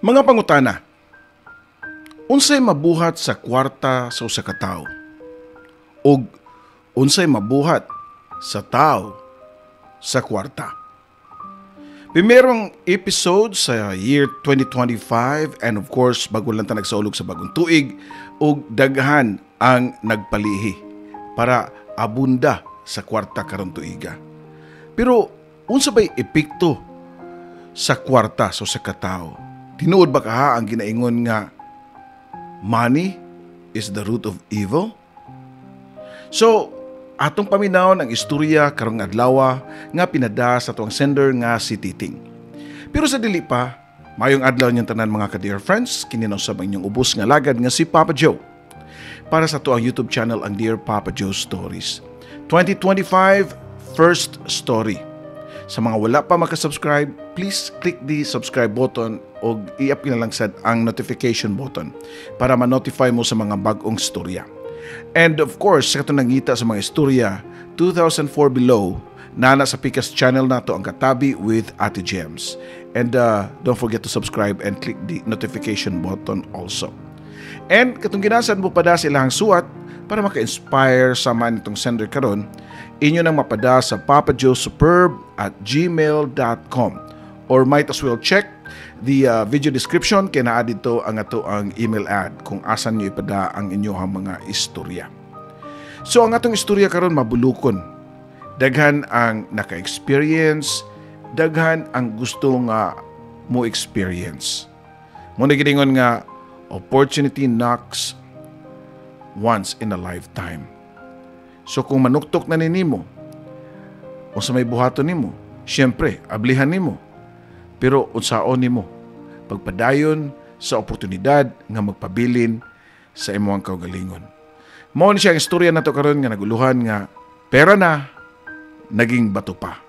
Mga pangutana, unsay mabuhat sa kwarta sa usa ka tawo? Ug unsay mabuhat sa tawo sa kwarta? Primerong episode sa year 2025 and of course bago lang ta nagsaulog sa bagong tuig ug daghan ang nagpalihi para abunda sa kwarta karon tuiga. Pero unsa bay epekto sa kwarta sa usa ka tawo? Tinuod ba kaha ang ginaingon nga money is the root of evil? So, atong paminawon ang istorya karong adlaw nga pinada sa tuang sender nga si Titing. Pero sa dili pa, mayong adlaw niyang tanan mga ka-dear friends, kininaw sa inyong ubos nga lagad nga si Papa Joe. Para sa tuang YouTube channel ang Dear Papa Joe Stories. 2025 First Story. Sa mga wala pa makasubscribe, please click the subscribe button o i-up na lang sad ang notification button para ma-notify mo sa mga bagong istorya. And of course, sa katong nangita sa mga istorya, 2004 below, nana sa Picas channel nato ang Katabi with Ate Gems. And don't forget to subscribe and click the notification button also. And katong ginasan mo pa da sa ilang suwat para maka-inspire sa man itong sender karon, inyo nang mapada sa papajoesuperb@gmail.com or might as well check the video description kaya naa dito ang ato ang email ad kung asan nyo ipada ang inyong mga istorya. So ang atong istorya karon mabulukon. Daghan ang naka-experience, daghan ang gusto nga mo experience. Muna giningon nga opportunity knocks once in a lifetime. So kung manuktok na nimo o sa may buhaton nimo, syempre ablihan nimo. Pero unsaon nimo pagpadayon sa oportunidad nga magpabilin sa imong kaugalingon. Mao ni siya ang istorya nato karon nga naguluhan nga pera na naging bato pa.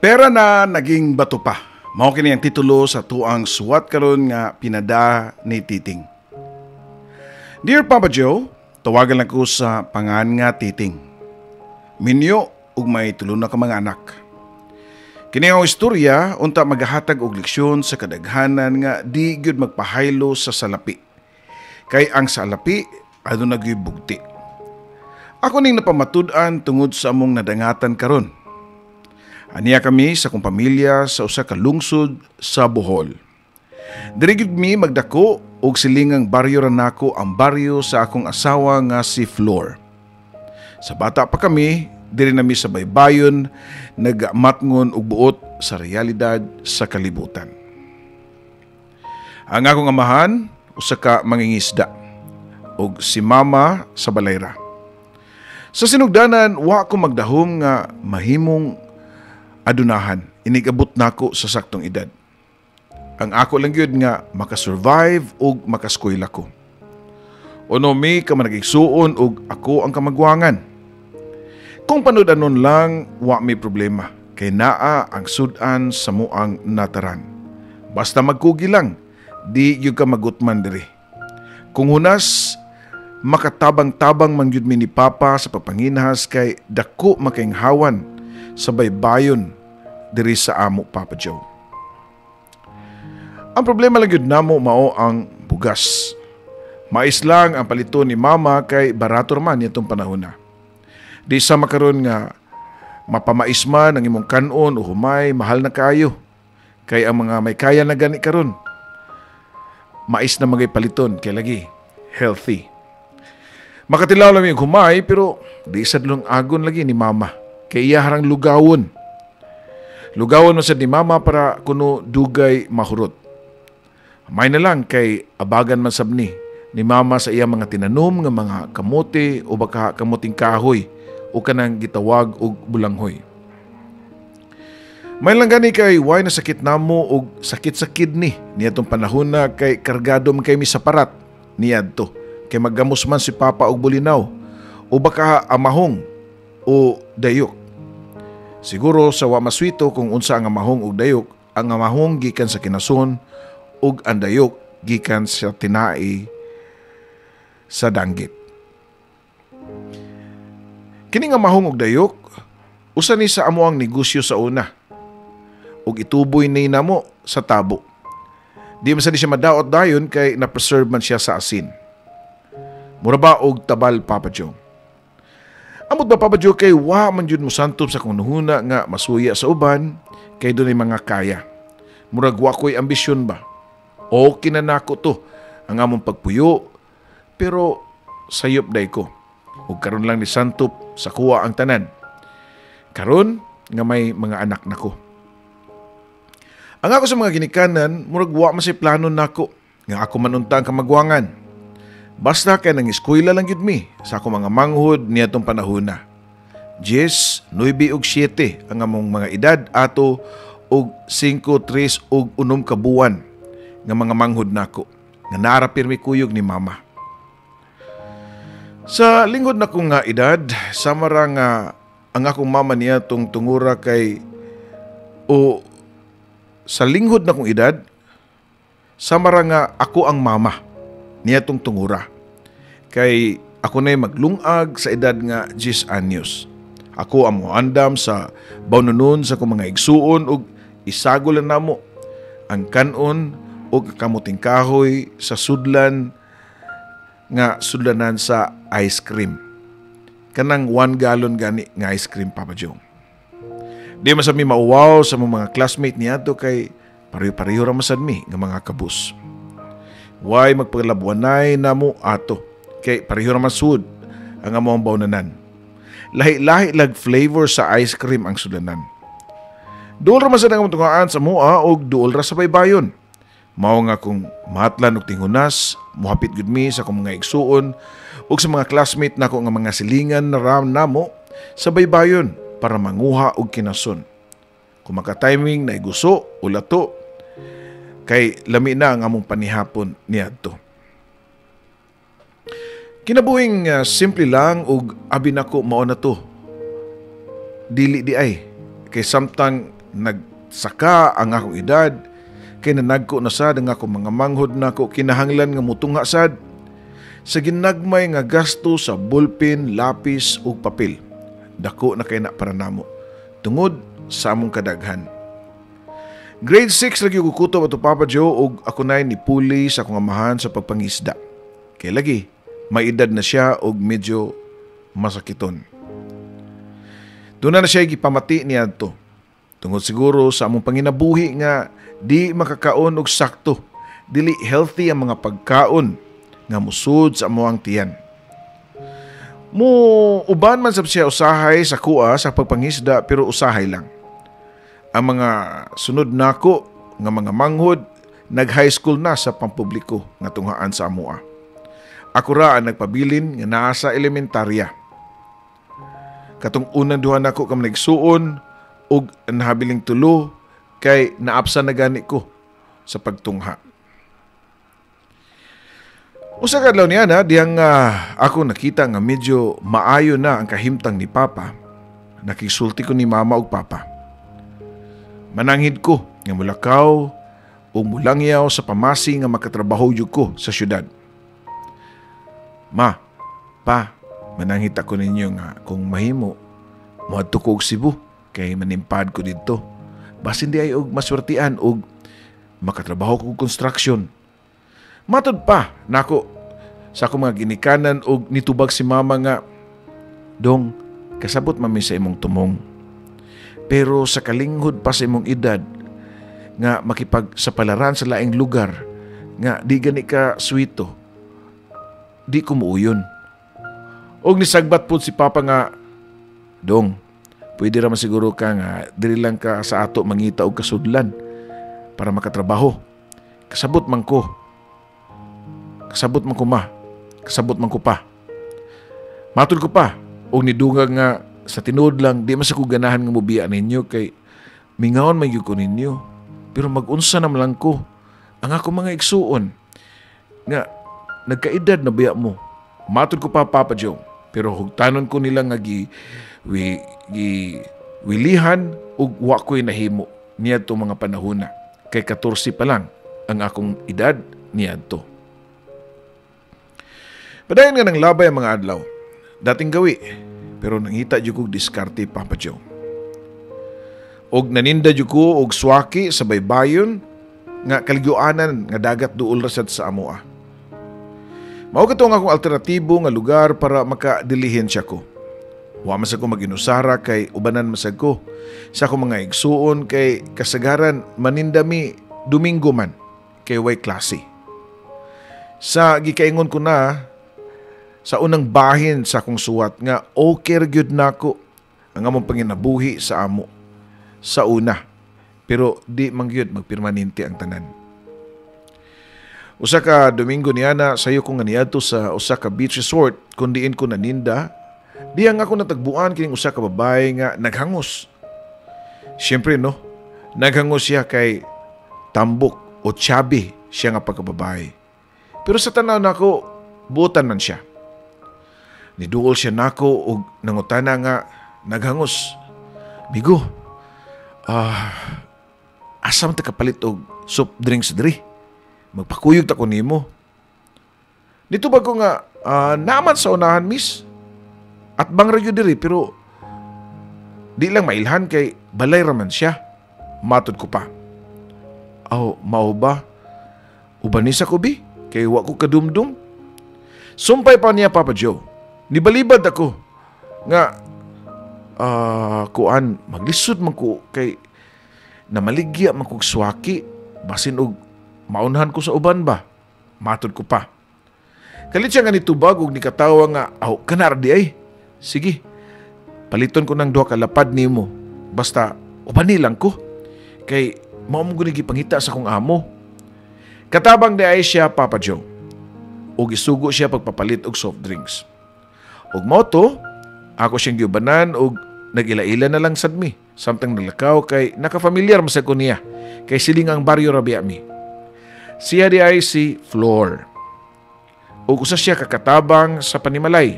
Pera na naging bato pa. Mao kini ang titulo sa tuang suwat karon nga pinada ni Titing. Dear Papa Joe, tawagan lang ko sa pangan nga Titing. Minyo ug may tulo na ka mga anak. Kini ang istorya unta magahatag og leksyon sa kadaghanan nga di gyud magpahaylo sa salapi. Kay ang salapi aduna gyud bugti. Ako ning napamatud-an tungod sa among nadangatan karon. Aniya kami sa kong pamilya sa usa ka lungsod sa Bohol. Diri gid mi magdako og silingang baryo ra nako ang baryo sa akong asawa nga si Flor. Sa bata pa kami, diri nami sa baybayon nagamatngon og buot sa realidad sa kalibutan. Ang akong amahan usa ka mangingisda og si mama sa balayra. Sa sinugdanan wa ko magdahom nga mahimong adunahan, inigabot nako sa saktong edad. Ang ako lang yun nga makasurvive ug makaskwela ko. Uno mi ka managigsuon ug ako ang kamagwangan. Kung panudanon lang, wa may problema. Kay naa ang sudan sa muang nataran. Basta magkugi lang, di yung ka magutman diri. Kung hunas, makatabang-tabang man yun mi ni Papa sa papanginahas kay dako makainghawan sa baybayon diri sa amo Papa Joe. Ang problema lang yun namo mao ang bugas. Mais lang ang palito ni Mama kay barato man itong panahon na. Di sa makaron nga mapamais man ang imong kanon o humay mahal na kayo. Kay ang mga may kaya na gani karon mais na magay paliton kay lagi healthy. Makatilaw lang yung humay pero di sad lang agon lagi ni Mama. Kay iya harang lugawon. Lugawon mo sa ni Mama para kuno dugay mahurot. May na lang kay abagan man sabni ni Mama sa iya mga tinanom nga mga kamote o baka kamuting kahoy o kanang gitawag og bulanghoy. May lang gani kay why na sakit namo og sakit sa kidney niadtong panahon na kay kargado man kay mi sa parat niadto kay maggamos man si papa og bulinaw o baka amahong o dayok. Siguro sa wa maswito kung unsa ang amahong ug dayok, ang amahong gikan sa kinason ug ang dayok gikan sa tinai sa danggit. Kining amahong ug dayok usa ni sa amo ang negosyo sa una ug ituboy ni namo sa tabo. Di man sa di siya madaot dayon kay na-preserve man siya sa asin. Mura ba og tabal, Papa Joe? Amot ba, Papa Joe, kay wa man jud mo santop sa kunuhuna nga masuya sa uban kay dunay mga kaya. Murag wa ko'y ambisyon ba? O kinanako to ang among pagpuyo, pero sayop day ko. Ug karon lang ni santop sa kuwa ang tanan. Karon nga may mga anak nako. Ang ako sa mga ginikanan, murag wa man si plano nako nga ako manuntang kamagwangan. Basta kay nang eskwela lang yun mi sa ako mga manghod niyatong panahon na. 10, 9 ug 7 ang among mga edad ato og 5, 3 ug 6 ka buwan nga mga manghod nako nga naara pirmi kuyog ni mama. Sa lingkod na kong nga edad, samara nga ang akong mama niya tungura kay o sa lingkod na kong edad, samara nga ako ang mama niya tungura. Kay ako na'y maglungag sa edad nga 10 anyos. Ako ang moandam sa bawnunon sa kong mga igsuon ug isagulan namo ang kanon ug kamuting kahoy sa sudlan nga sudlanan sa ice cream. Kanang 1 gallon gani nga ice cream, Papa Joe. Di man sa mi mauwaw sa mga classmate niya to kay pareho-pareho ra masad mi nga mga kabus. Why magpaglabuanay namo ato kay pareho ra masud ang among bawnanan. Lahi-lahi lag flavor sa ice cream ang sudlanan. Duol ra masad ang tungaan sa mua og duol ra sa baybayon. Mao nga kung mahatlan og tingunas, muhapit gud mi sa akong mga igsuon ug sa mga classmate nako nga mga silingan na ram namo sa baybayon para manguha og kinason. Kung maka-timing na iguso o lato, kay lami na ang among panihapon niadto. Kinabuhing simple lang ug abi nako mao na to. Dili di ay kay samtang nagsaka ang akong edad kay nanagko na sad ang akong mga manghod nako kinahanglan nga mutungha sad sa ginagmay nga gasto sa ballpen, lapis ug papel. Dako na kay na para namo tungod sa among kadaghan. Grade 6 lagi ko kutob ato, Papa Joe, ug ako nay ni puli sa akong amahan sa pagpangisda. Kay lagi may edad na siya og medyo masakiton. Doon na siya gipamati niadto. Tungod siguro sa among panginabuhi nga di makakaon og sakto, dili healthy ang mga pagkaon nga musud sa amoang tiyan. Mo uban man sab siya usahay sa kuha sa pagpangisda pero usahay lang. Ang mga sunod nako nga mga manghod nag-high school na sa pampubliko nga tunghaan sa amoa. Ako ra ang nagpabilin nga naa sa elementarya. Katong unang duha nako kam nagsuon ug nahabiling tulo kay naapsa na gani ko sa pagtungha. Usa ka adlaw niya na diyang ako nakita nga medyo maayo na ang kahimtang ni Papa. Nakisulti ko ni Mama ug Papa. Mananghid ko nga mulakaw o mulangyaw sa pamasi nga makatrabaho jud ko sa syudad. Ma, Pa, mananghid ako ninyo nga kung mahimo, moadto ko og Cebu kay manimpad ko didto. Basin di ay og maswertian og makatrabaho ko og construction. Matod pa nako sa akong mga ginikanan og nitubag si Mama nga, Dong, kasabot mami sa imong tumong. Pero sa kalinghod pa sa imong edad nga makipagsapalaran sa laing lugar nga di gani ka swito, di ko muuyon. Og nisagbat po si Papa nga, Dong, pwede raman siguro ka nga dili lang ka sa ato mangita og kasudlan para makatrabaho. Kasabot man ko. Kasabot man ko, Ma. Kasabot man ko, Pa. Matod ko, Pa. Og niduga nga sa tinuod lang di man sa ko ganahan nga mobiya ninyo kay mingaon may gyud ko ninyo. Pero mag-unsa naman lang ko ang ako mga igsuon nga nagkaedad na biya mo. Matod ko pa Papa Joe, pero hugtanon ko nila nga wilihan ug wa ko'y nahimo niadto mga panahona kay 14 pa lang ang akong edad niadto. Padayon nga nang labay ang mga adlaw. Dating gawi, pero nangita jud kog diskarte Papa Joe. Og naninda jud ko og swaki sa baybayon nga kaligyoanan nga dagat duol rasad sa amoa. Mao katong akong alternatibo nga lugar para makadilihensya ko. Wa man sa ko mag-inusara kay ubanan masag ko. Sa akong mga igsuon kay kasagaran manindami Domingo man kay way klase. Sa gikaingon ko na sa unang bahin sa akong suwat nga okay gyud nako ang among panginabuhi sa amo sa una. Pero di man gyud magpermanente ang tanan. Usa ka Domingo niana sayo ko nga niadto sa usa ka beach resort kun diin ko naninda. Diyang ako natagbuan kining usa ka babae nga naghangos. Siyempre no, naghangos siya kay tambok o chubby siya nga pagkababae. Pero sa tanaw nako, buotan man siya. Niduol siya nako og nangutana nga naghangos. Migo, asam ta kapalit og soft drinks diri? Magpakuyog ta ko nimo. Dito ba ko nga naman sa unahan miss? At bang radyo diri pero di lang mailhan kay balay raman siya. Matod ko pa. Mao ba? Ubanisa ko bi? Kay wa ko kadumdum? Sumpay pa niya Papa Joe. Nibalibad ako. Nga, kuan, maglisod man ko kay namaligya man kong swaki. Basin og maunhan ko sa uban ba? Matod ko pa. Kalit siya nga nitubag og nikatawa nga, kanar di ay. Sige, paliton ko ng 2 kalapad nimo. Basta, ubani lang ko. Kay, maumong ko nagipangita sa kong amo. Katabang di ay siya, Papa Joe. O gisugo siya pagpapalit og soft drinks. Og mo to, ako siyang giubanan og nagila-ila na lang sad mi. Samtang nalakaw kay nakafamilyar masag ko niya. Kay siling ang baryo rabia mi. Siya di ay si Flor. Og usa siya kakatabang sa panimalay.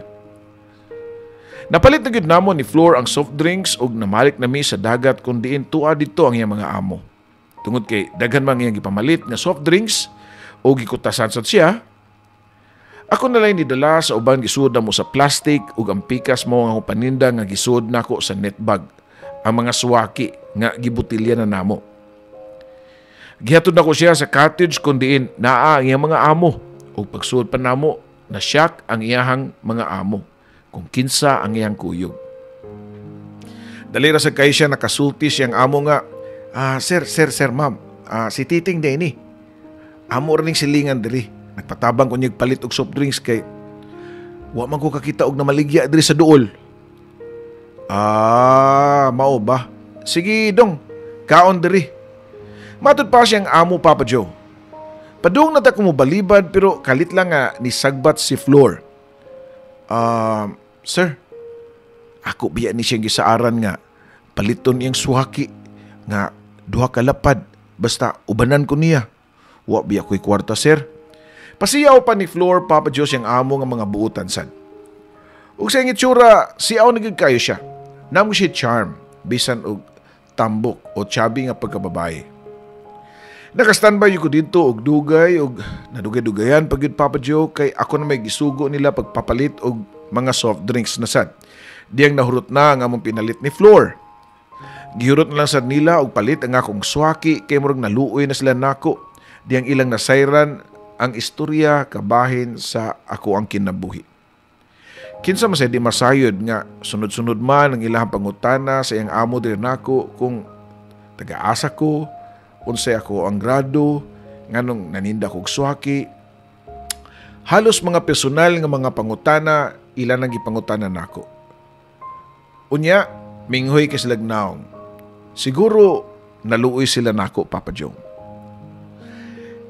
Napalit na gyud namo ni Flor ang soft drinks og namalik na mi sa dagat kun diin tua dito ang iyang mga amo. Tungod kay daghan man iyang gipamalit nga soft drinks og gikutasan sad siya. Ako na lang nidala sa uban gisud mo sa plastic ug ang pikas mo nga paninda nga gisud nako sa net bag. Ang mga suwaki nga gibutilya na namo. Gihatod nako siya sa cottage kun diin naa ang iyang mga amo ug pagsuod pa namo na shock ang iyahang mga amo kung kinsa ang iyang kuyog. Dali ra sa kay siya nakasulti siyang amo nga, sir, ma'am, si Titing din ni. Amo rin silingan diri. Nagpatabang ko niyag palit og soft drinks kay wa man ko kakita og namaligya diri sa duol. Mao ba? Sige dong, kaon diri. Matud pa siyang amo Papa Joe. Padung na ta ko mo balibad pero kalit lang nga ni sagbat si Flor. Sir, ako biya ni siyang gisaaran nga paliton iyang suwaki nga 2 kalapad basta ubanan ko niya. Wa biya ko'y kwarta, sir. Pasiyaw pa ni Flor, Papa Joe siyang amo nga mga buutan sad. Ug sa itsura, siyaw nagig kayo siya. Namo siya charm, bisan og tambok o chubby nga pagkababae. Nakastandby ko dito og dugay og nadugay-dugayan pagid Papa Joe kay ako na may gisugo nila pagpapalit og mga soft drinks na sad. Diyang nahurot na ang among pinalit ni Flor. Gihurot na lang sad nila og palit ang akong swaki kay murag naluoy na sila nako. Diyang ilang nasayran ang istorya kabahin sa ako ang kinabuhi. Kinsa man sa di masayod nga sunod-sunod man ang ilang pangutana sa iyang amo diri nako kung taga-asa ko, unsay ako ang grado, nganong naninda kog swaki. Halos mga personal nga mga pangutana ilan ang gipangutana nako. Unya, minghoy kay sila naong. Siguro naluoy sila nako, Papa Joe.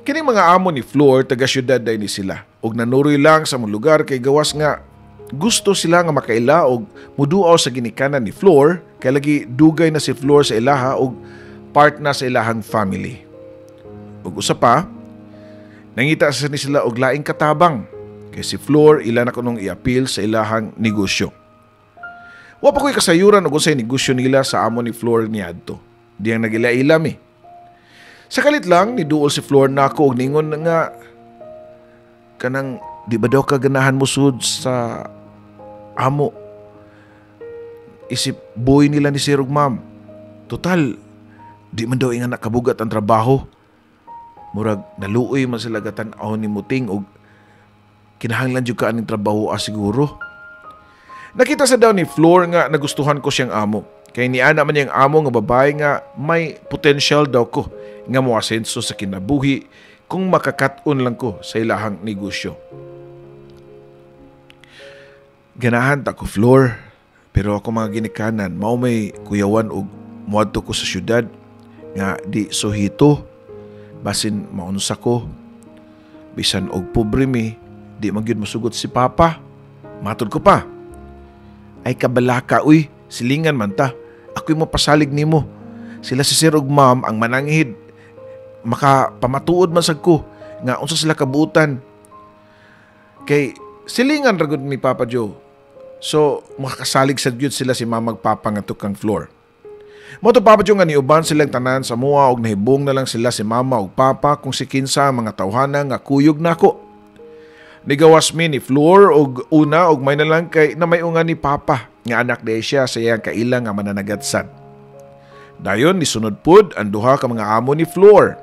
Kining mga amo ni Flor taga syudad day ni sila og nanuroy lang sa mong lugar kay gawas nga gusto sila nga makaila og muduaw sa ginikanan ni Flor kay lagi dugay na si Flor sa ilaha og part na sa ilahang family. Ug usa pa, nangita sa ni sila og laing katabang kay si Flor ila na kunong i-appeal sa ilahang negosyo. Wa pa ko'y kasayuran og unsay negosyo nila sa amo ni Flor niadto. Diyang nagila-ilam eh. Sa kalit lang ni duol si Flor nako og ningon nga kanang di ba daw kaganahan mo sud sa amo? Isip boy nila ni Sir ug Ma'am. Total, di man daw nga nakabugat ang trabaho. Murag naluoy man sila gatan-aw ni Muting og kinahanglan jud ka aning trabaho siguro. Nakita sa daw ni Flor nga nagustuhan ko siyang amo. Kay niana man niyang amo nga babae nga may potential daw ko nga moasenso sa kinabuhi kung makakat-on lang ko sa ilahang negosyo. Ganahan ta ko Flor, pero ako mga ginikanan mao may kuyawan og muadto ko sa syudad nga di sohito basin maunsa ko bisan og pobre mi di man gyud masugot si Papa. Matod ko pa, ay kabalaka uy, silingan man ta. Ako'y mapasalig nimo. Sila si Sir ug Ma'am ang mananghid. Makapamatuod man sad ko nga unsa sila kabuutan. Kay silingan ra gud ni Papa Joe. So makakasalig sad gyud sila si Ma'am magpapa nga tukang Flor. Mo to Papa Joe nga niuban silang tanan sa mua og nahibong na lang sila si Mama ug Papa kung si kinsa ang mga tawhana nga kuyog nako. Nigawas mi ni Flor og una og may na lang kay na may unga ni Papa nga anak day siya sa iyang kailang nga mananagadsan. Dayon nisunod pud ang duha ka mga amo ni Flor.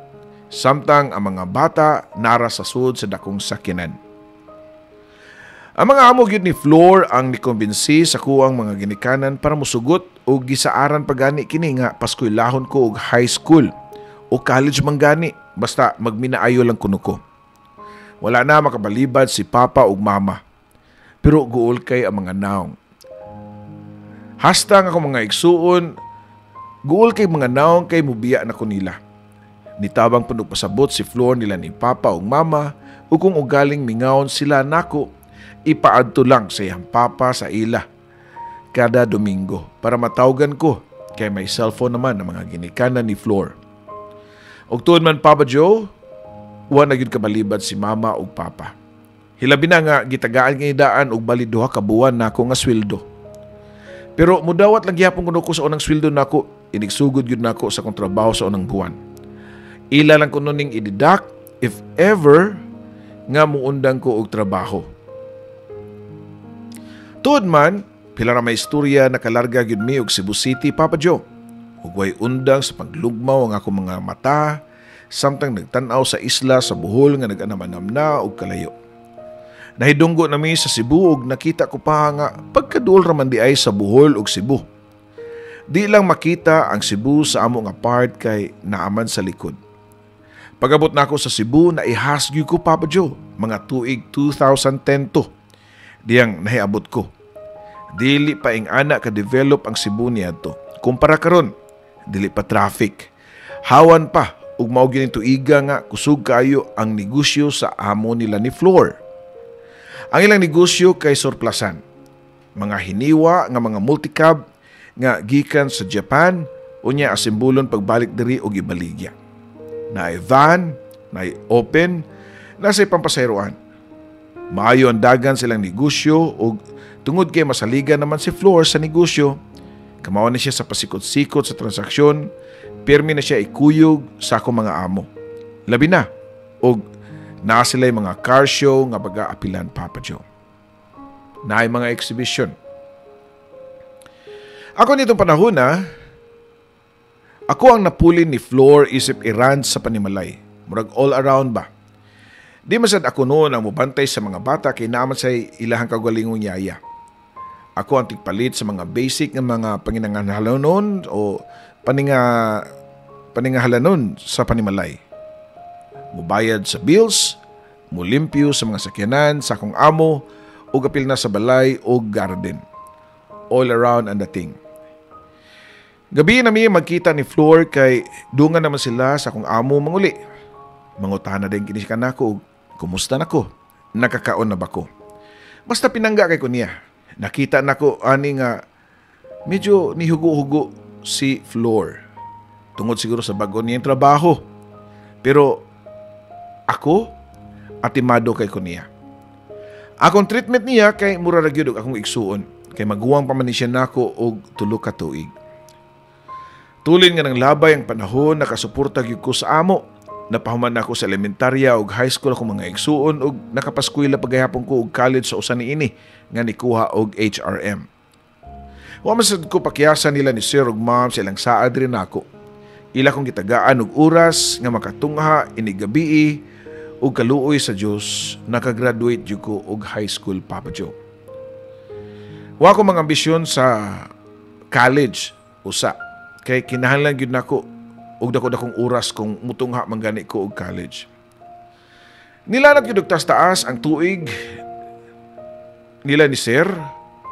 Samtang ang mga bata nara sa sud sa dakong sakyanan. Ang mga amo gyud ni Flor ang nikumbinsi sa kuang mga ginikanan para mosugot og gisaaran pagani kini nga paskoy lahon ko og high school o college man gani basta magminaayo lang kuno ko. Wala na makabalibad si Papa ug Mama. Pero guol kay ang mga naong. Hasta nga akong mga igsuon, guol kay mga naong kay mubiya na ko nila. Nitabang panugpasabot si Flor nila ni Papa ug Mama ug kung ugaling mingaon sila nako, ipaadto lang sa iyang Papa sa ila kada Domingo para matawgan ko kay may cellphone naman ang mga ginikanan ni Flor. Og tuod man Papa Joe, wa na gyud kabalibad si Mama ug Papa. Hilabi na nga gitagaan nga idaan og bali duha ka buwan nako nga sweldo. Pero mudawat lang gyapon kuno ko sa unang sweldo nako, inigsugod gyud nako sa kong trabaho sa unang buwan. Ila lang kuno ning i-deduct if ever nga muundang ko og trabaho. Tuod man, pila ra may istorya nakalarga gyud mi og Cebu City, Papa Joe. Ug way undang sa paglugmaw ang akong mga mata, samtang nagtan-aw sa isla sa Bohol nga nag-anamanam na og kalayo. Nahidunggo nami sa Cebu ug nakita ko pa nga pagkaduol ra man di ay sa Bohol ug Cebu. Di lang makita ang Cebu sa amo nga part kay naaman sa likod. Pagabot nako sa Cebu na ihasgyud ko Papa Joe mga tuig 2010 to. Diyang nahiabot ko. Dili pa ing ana ka-develop ang Cebu niadto. Kumpara karon, dili pa traffic. Hawan pa ug mao gyud tuiga nga kusog kayo ang negosyo sa amo nila ni Flor. Ang ilang negosyo kay surplasan. Mga hiniwa nga mga multicab nga gikan sa Japan unya asimbulon pagbalik diri og ibaligya. Naay van, naay open, nasay pampasayroan. Maayo ang dagan silang negosyo ug tungod kay masaligan naman si Flor sa negosyo, kamawa na siya sa pasikot-sikot sa transaksyon, pirmi na siya ikuyog sa akong mga amo. Labi na, og naa sila'y mga car show nga baga-apilan Papa Joe. Naay mga exhibition. Ako nitong panahon ako ang napulin ni Flor isip Iran sa panimalay. Murag all around ba? Di masad ako noon ang mubantay sa mga bata kay naman sa ilahang kagwalingong yaya. Ako ang tigpalit sa mga basic ng mga panginangahalanon o paningahalanon sa panimalay. Mubayad sa bills, mulimpyo sa mga sakyanan sa akong amo o gapil na sa balay o garden. All around ang dating. Gabi na magkita ni Flor kay dungan naman sila sa akong amo manguli. Mangutahan na din kinisikan ako, kumusta na ko? Nakakaon na ba ko? Basta pinangga kay ko niya. Nakita nako ani nga medyo nihugo-hugo si Flor. Tungod siguro sa bago niyang trabaho. Pero ako, atimado kay ko niya. Akong treatment niya kay mura ra gyud akong igsuon. Kay maguwang pa man ni siya nako og 3 ka tuig. Tulin nga ng labay ang panahon, nakasuporta gyud ko sa amo. Napahuman ako sa elementarya ug high school ako mga igsuon ug nakapaskwela pagayapon ko og college sa usa niini nga nikuha og HRM. Wa masad ko pakiyasan nila ni Sir ug Ma'am sa ilang saad rin ako. Ila kong gitagaan og oras nga makatungha ini gabii ug kaluoy sa Dios nakagraduate jud ko og high school, Papa Joe. Wa ko mga ambisyon sa college usa kay kinahanglan gyud nako og dako-dakong oras kung mutungha man gani ko og college. Nilanat gyud og taas ang tuig nila ni Sir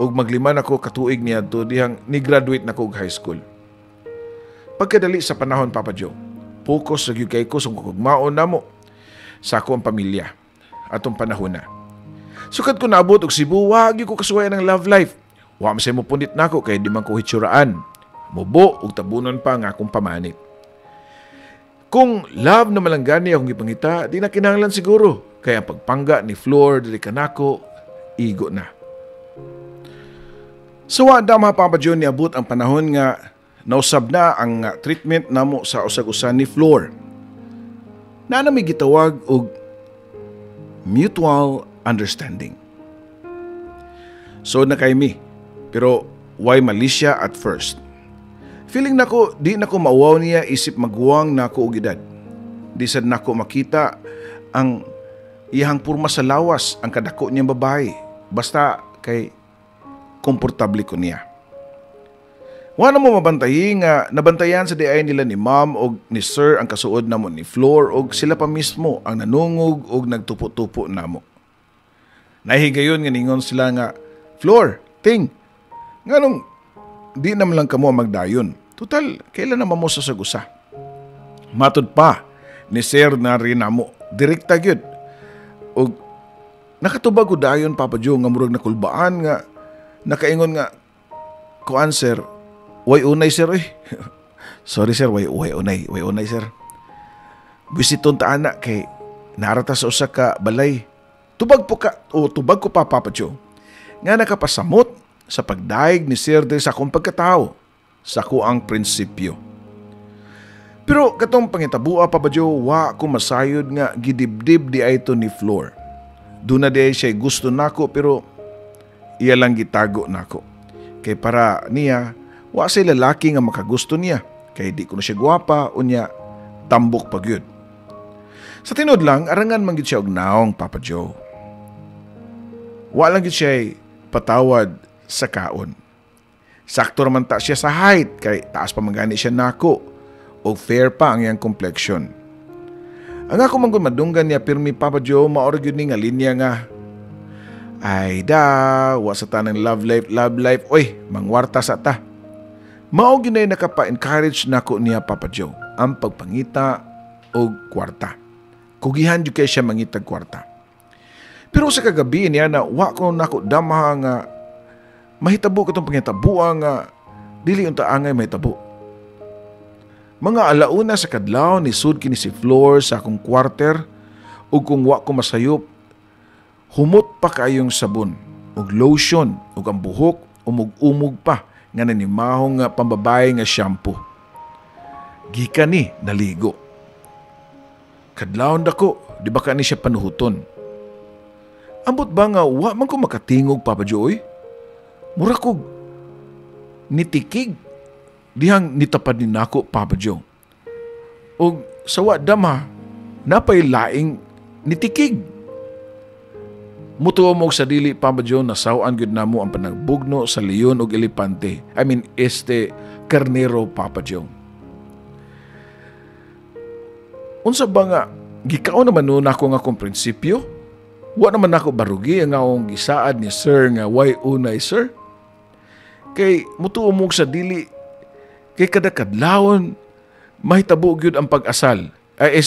ug magliman ako katuig niadto dihang ni-graduate nako og high school. Pagkadali sa panahon, Papa Joe, focus sa gyud kay ko sa kugmaon namo sa akong pamilya atong panahon na. Sukad ko naabot og Cebu, wa gyud ko kasuwayan ng love life. Wa man say mo pundit nako kay di man ko hitsuraan. Mubo ug tabunon pa nga akong pamanit. Kung love na malanggani akong ipangita, di na kinahanglan siguro. Kaya ang pagpangga ni Flor dili kanako, igo na. So wa mga Papa Joe niabot ang panahon nga nausab na ang treatment namo sa usag-usa ni Flor. Na may gitawag og mutual understanding. So na kay mi, pero why malisya at first? Feeling nako di nako mauwaw niya isip maguwang nako og edad. Di sad nako makita ang iyang purma sa lawas ang kadako niyang babae. Basta kay komportable ko niya. Wala mo mabantayi nga nabantayan sa diay nila ni Ma'am og ni Sir ang kasuod namo ni Flor og sila pa mismo ang nanungog og nagtupo-tupo namo. Nahigayon nga ningon sila nga, Flor, ting, nganong di naman lang kamo magdayon. Total, kailan naman mo sa sagusa? Matod pa, ni Sir na rin namo, direkta gyud. Og nakatubag ko dayon, Papa Joe, nga murag nakulbaan nga, nakaingon nga, kuan Sir, way unay Sir, eh. Sorry Sir, way unay Sir. Bisiton ta anak kay narata sa usa ka balay. Tubag ko pa, Papa Joe, nga nakapasamot sa pagdaig ni Sir de sa akong pagkatao, sa kuang prinsipyo. Pero katong pangitabua, Papa Joe, wa ko masayod nga gidibdib di ay to ni Flor. Doon na di siya gusto nako pero iya lang gitago nako. Kay para niya, wa siya lalaki nga makagusto niya. Kay di ko na siya gwapa, unya tambok pa gyud. Sa tinod lang, arangan man gyud siya og naong, Papa Joe. Wa lang gyud siya patawad sa kaon. Sakto naman ta siya sa height, kay taas pa magani siya nako, o fair pa ang iyang complexion. Ang ako man madunggan niya pirmi, Papa Joe, maorag yun nga linya nga, ay da, wa sa tanang love life, oy, mangwarta sa ta. Maog yun ay nakapa-encourage nako niya, Papa Joe, ang pagpangita o kwarta. Kugihan yun kay siya mangitag kwarta. Pero sa kagabi niya na wa ko nako damaha nga mahitabo katong pangitabuan nga dili unta angay mahitabo. Mga alauna sa kadlaw ni sud kini si Flor sa akong kwarter ug kung wa ko masayop humot pa kayong sabon ug lotion ug ang buhok umog-umog pa nga nanimahong nga pambabae nga shampoo. Gikan ni naligo. Kadlawon dako, di ba kani siya panuhuton? Ambot ba nga wa man ko makatingog, Papa Joey? Mura ko nitikig dihang nitapad ni nako, Papa Joe. O sawa dama, napay laing nitikig. Mutuo mo sa dili, Papa Joe, nasawaan gyud namo ang panagbugno sa leon og elepante. Karnero, Papa Joe. Unsa ba nga, gikaw naman nun ako nga kong prinsipyo? Wa naman ako barugi ang akong gisaad ni Sir nga way unay, Sir. Kay mutuo mo sa dili, kay kada kadlawon mahitabo gyud ang pag-asal. Ay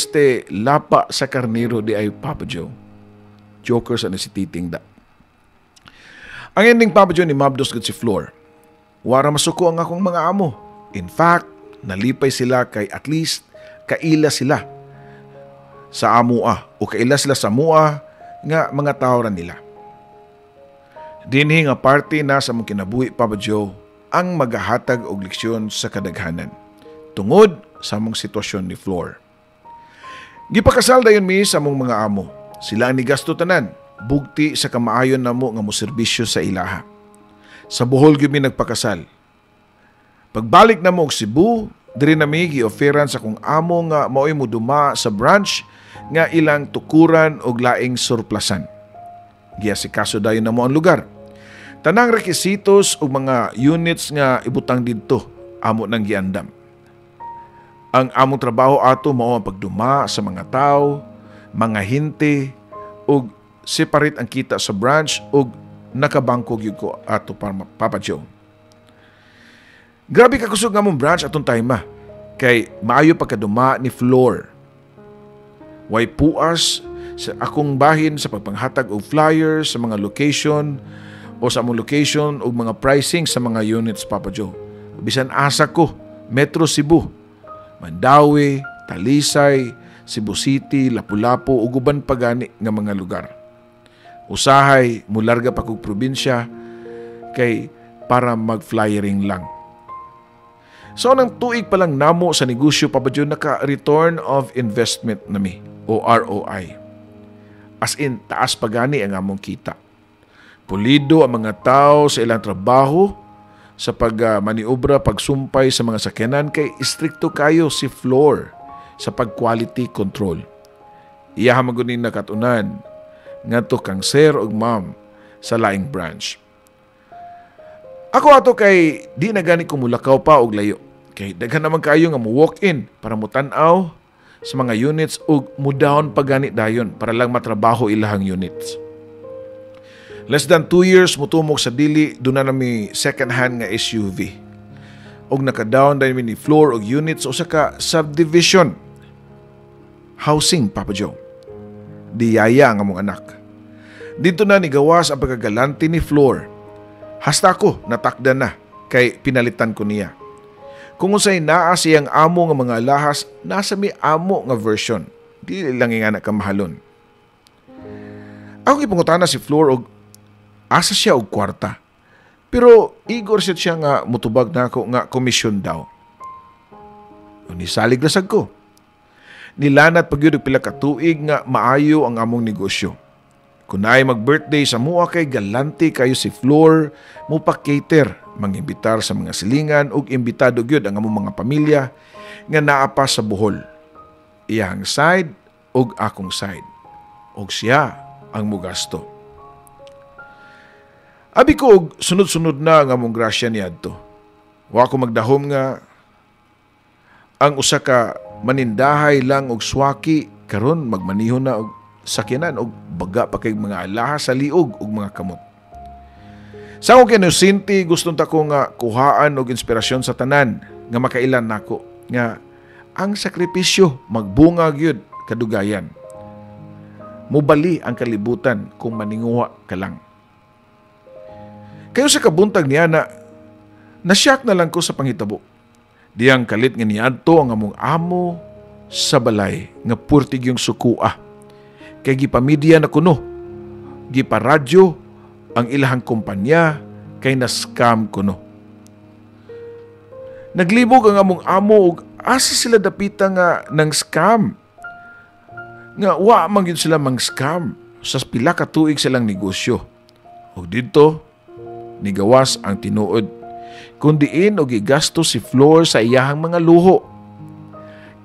lapa sa karnero di ay, Papa Joe. Joker sa si Titing da. Ang ending Papa John ni mabdos gud si Flor. Wara masuko ang akong mga amo. In fact, nalipay sila kay at least kaila sila sa amua o kaila sila sa mua nga mga tao ra nila. Dinhi nga party na sa mong kinabuhi Papa Joe ang magahatag og leksyon sa kadaghanan tungod sa mong sitwasyon ni Flor. Gipakasal dayon mi sa mong mga amo. Sila ang nigasto tanan, bugti sa kamaayon namo nga moserbisyo sa ilaha. Sa Bohol gyud mi nagpakasal. Pagbalik namo og Cebu, diri nami gi-offeran sa kong amo nga mao'y moduma sa branch nga ilang tukuran og laing surplasan. Giasikaso dayon namo ang lugar. Tanang requisitos ug mga units nga ibutang didto amo nang giandam. Ang among trabaho ato mao ang pagduma sa mga tao, mga hinte, ug separate ang kita sa branch ug nakabangko gyud ko ato para Papa Joe. Grabe ka kusog nga mong branch atong time kay maayo pagkaduma ni Flor. Way puas sa akong bahin sa pagpanghatag og flyers sa mga location o sa among location ug mga pricing sa mga units Papa Joe. Bisan asa ko, Metro Cebu, Mandawi, Talisay, Cebu City, Lapu-Lapu ug uban pa gani nga mga lugar. Usahay mularga pa kog probinsya kay para mag-flyering lang. So nang tuig pa lang namo sa negosyo Papa Joe naka-return of investment nami o ROI. As in taas pa gani ang among kita. Pulido ang mga tao sa ilang trabaho sa pagmaniobra, pagsumpay sa mga sakyanan kay istrikto kayo si Flor sa pag-quality control. Iya magunin nakatunan ngadto kang sir ug ma'am sa laing branch. Ako ato kay di na gani kumulakaw pa og layo. Kay daghan naman kayo nga mo walk in para mutan-aw sa mga units ug mudahon pa gani dayon para lang matrabaho ilahang units. Less than 2 years mutumok sa dili doon na nami second hand nga SUV. Og naka-down dahil ni floor og units o sa ka subdivision. Housing, Papa Joe. Diyaya ang among anak. Dito na nigawas ang pagkagalanti ni Flor. Hasta ko natakda na kay pinalitan ko niya. Kung unsay naa siyang amo nga mga alahas, nasa mi amo nga version. Di lang nga nakamahalon. Ako ipangutana si Flor og asa siya og kwarta. Pero igor siya nga mutubag na ako nga komisyon daw. O nisalig lasag ko. Nilanat pagyud og pila ka tuig nga maayo ang among negosyo. Kung naay mag-birthday sa mua kay galante kayo si Flor, mupa-cater, mangimbitar sa mga silingan ug imbitado gyud ang among mga pamilya nga naa pa sa Bohol. Iyang side ug akong side. Og siya ang mugasto. Abi ko og sunod-sunod na nga among grasya niadto. Wa ko magdahom nga ang usa ka manindahay lang og swaki karon magmanihon na og sakyanan og baga pa kay mga alahas sa liog og mga kamot. Sa akong kinusinti gustong ta ko nga kuhaan og inspirasyon sa tanan nga makailan nako nga ang sakripisyo magbunga gyud kadugayan. Mubali ang kalibutan kung maninguha ka lang. Kayo sa kabuntag niya na nasyak na lang ko sa panghitabo. Diyang kalit nga niadto ang among amo sa balay nga purtig yung sukua. Kay gipamidya na kuno. Giparadyo ang ilahang kumpanya kay na-scam kuno. Naglibog ang among amo ug asa sila dapita nga nang scam. Nga wa man gyud sila mang scam sa pila ka tuig silang negosyo. Ug didto nigawas ang tinuod. Kundiin o gigasto si Flor sa iyahang mga luho.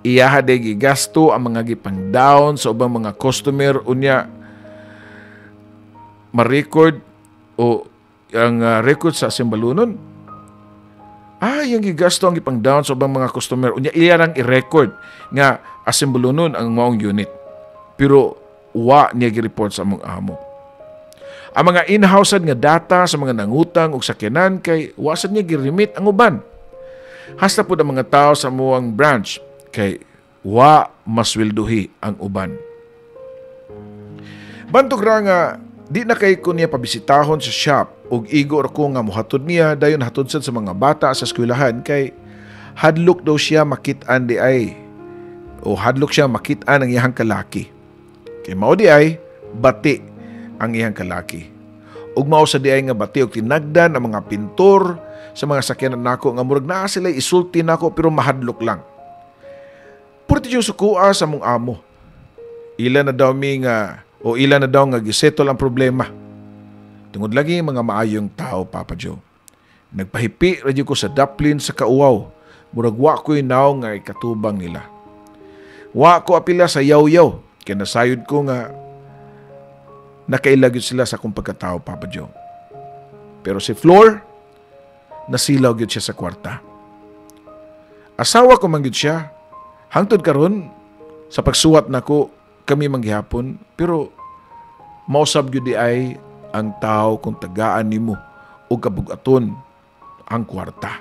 Iyaha de gigasto ang mga gipang-down sa ubang mga customer unya ma-record o ang record sa simbalunon. Yung gigasto ang gipang-down sa ubang mga customer unya iyarang i-record nga asimbulunon ang maong unit. Pero wa niya gi-report sa among amo. Ang mga in-house nga data sa mga nangutang o sakyanan kay wasad niya gi-remit ang uban. Hasta po ang mga tao sa muang branch kay wa masweldohi ang uban. Bantog ra nga di na kay ko niya pabisitahon sa shop ug igo ako nga mohatod niya dayon hatod sad sa mga bata sa eskwelahan kay hadlok daw siya makit-an di ay o hadlok siya makit-an ang iyang kalaki. Kay mao di ay bati ang iyang kalaki. Ug mao sa di ay nga bati og tinagdan ang mga pintor sa mga sakyanan nako nga murag naa sila isulti nako pero mahadlok lang. Purti yung sukua sa mong amo. Ila na daw nga gisettle ang problema. Tungod lagi mga maayong tao, Papa Joe. Nagpahipi radyo ko sa daplin sa kauwaw. Murag wa ko'y naw nga ikatubang nila. Wa ko apila sa yaw-yaw. Kaya nasayod ko nga nakailagyod sila sa akong pagkatao, Papa Joe. Pero si Flor, nasilaw gyud siya sa kwarta. Asawa ko man gyud siya. Hangtod karon sa pagsuwat nako kami manggihapon, pero mausab gyud di ay ang tao kung tagaan nimo o kabugaton ang kwarta.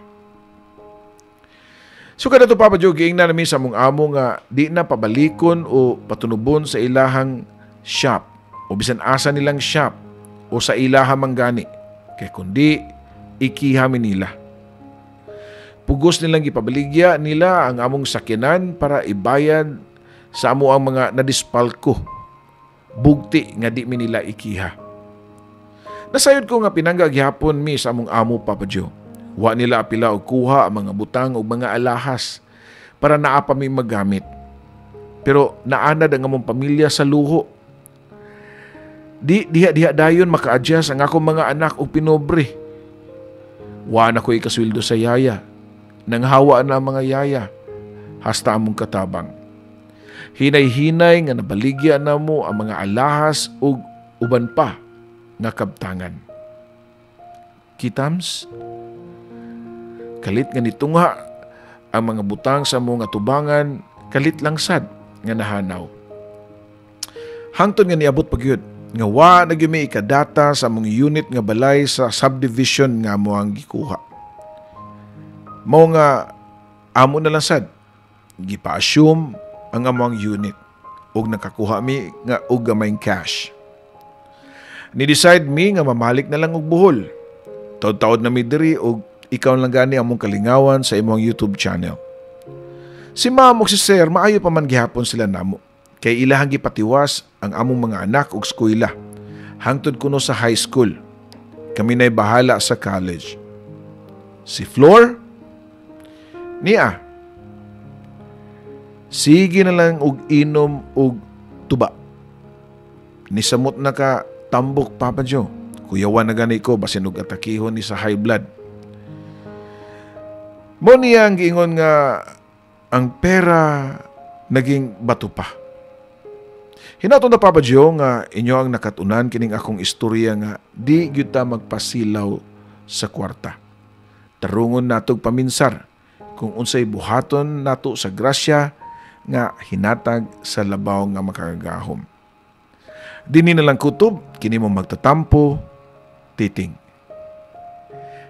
So kada to Papa Joe, giingnan namin sa mong amo nga di na pabalikon o patunubon sa ilahang shop o bisan asa nilang shop o sa ilahang manggani kay kundi ikihamin nila. Pugos nilang ipabaligya nila ang among sakyanan para ibayad sa amo ang mga nadispalko. Bugti nga di mi nila ikiha. Nasayod ko nga pinangga gihapon mi sa among amo, Papa Joe. Wa nila apila og kuha ang mga butang o mga alahas para naa pa mi magamit. Pero naanad ang among pamilya sa luho. Diha dayon maka-adjust ang akong mga anak og pinobre. Wa na ko ikasweldo sa yaya. Nang hawa na mga yaya, hasta among katabang. Hinay-hinay nga nabaligya na mo ang mga alahas ug uban pa nga kabtangan. Kitams, kalit nga nitungha ang mga butang sa mga tubangan, kalit lang sad nga nahanaw. Hangtod nga niabot pagyud nga wa na gyud may ikadata sa mga unit nga balay sa subdivision nga mo ang gikuha. Mao nga amo na lang sad gipa-assume ang among unit ug nakakuha mi nga og gamayng cash. Ni-decide mi nga mamalik na lang og buhol. Taud-taud na mi diri og ikaw lang gani among kalingawan sa imong YouTube channel. Si Ma'am ug si Sir maayo pa man gihapon sila namo kay ilahang gipatiwas ang among mga anak og eskwela hangtod kuno sa high school. Kami na'y bahala sa college. Si Flor niya, sige na lang og inom og tuba. Nisamot na ka tambok, Papa Joe. Kuyawan na gani ko basin og atakihon ni sa high blood. Mo niya ang giingon nga ang pera naging bato pa. Hinaton na Papa Joe nga inyo ang nakatunan kining akong istorya nga di gyud ta magpasilaw sa kwarta. Tarungon natog paminsar kung unsay buhaton nato sa grasya nga hinatag sa labaw nga makagahom. Dini na lang kutob, kini mo magtatampo, Titing.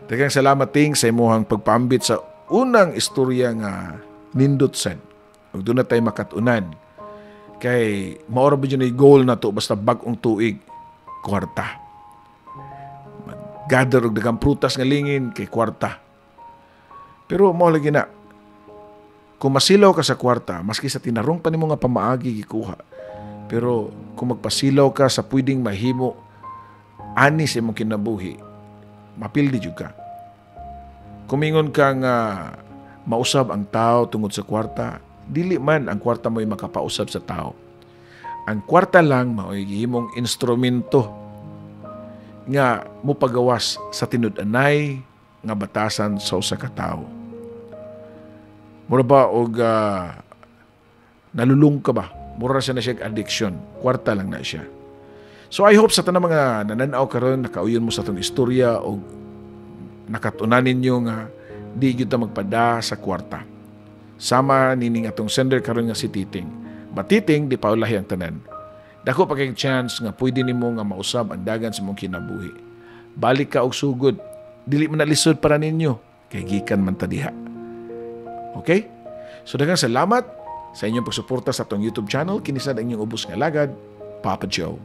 Daghang salamat Ting sa imuhang pagpaambit sa unang istorya nga nindot sad. Ug doon na tayo makatunan. Kay maora ba dyan yung goal na to basta bagong tuig, kwarta. Mag-gather og daghang prutas nga lingin kay kwarta. Pero mo lagi na, kung masilaw ka sa kwarta, maski sa tinarong pa nimo nga pamaagi gikuha. Pero kung magpasilaw ka sa pwedeng mahimo, ani sa imong kinabuhi, mapildi jud ka. Kumingon ka nga mausab ang tao tungod sa kwarta, dili man ang kwarta mo'y makapausab sa tao. Ang kwarta lang mao'y gihimong instrumento nga mupagawas sa tinud-anay nga batasan sa usa ka tawo. Mura ba og nalulung ka ba? Mura siya na siya addiction. Kwarta lang na siya. So I hope sa tanang mga nananaw karon nakauyon mo sa itong istorya o nakatunan ninyo nga di gyud ta magpada sa kwarta. Sama nining atong sender karon nga si Titing. But Titing, di paulahi ang tanan. Dako pa kay chance nga pwede nimo nga mausab ang dagan sa imong kinabuhi. Balik ka og sugod. Dili man nalisod para ninyo. Kay gikan man ta diha. Okay? So daghang salamat sa inyong pagsuporta sa atong YouTube channel. Kinisad ang inyong ubos nga lagad, Papa Joe.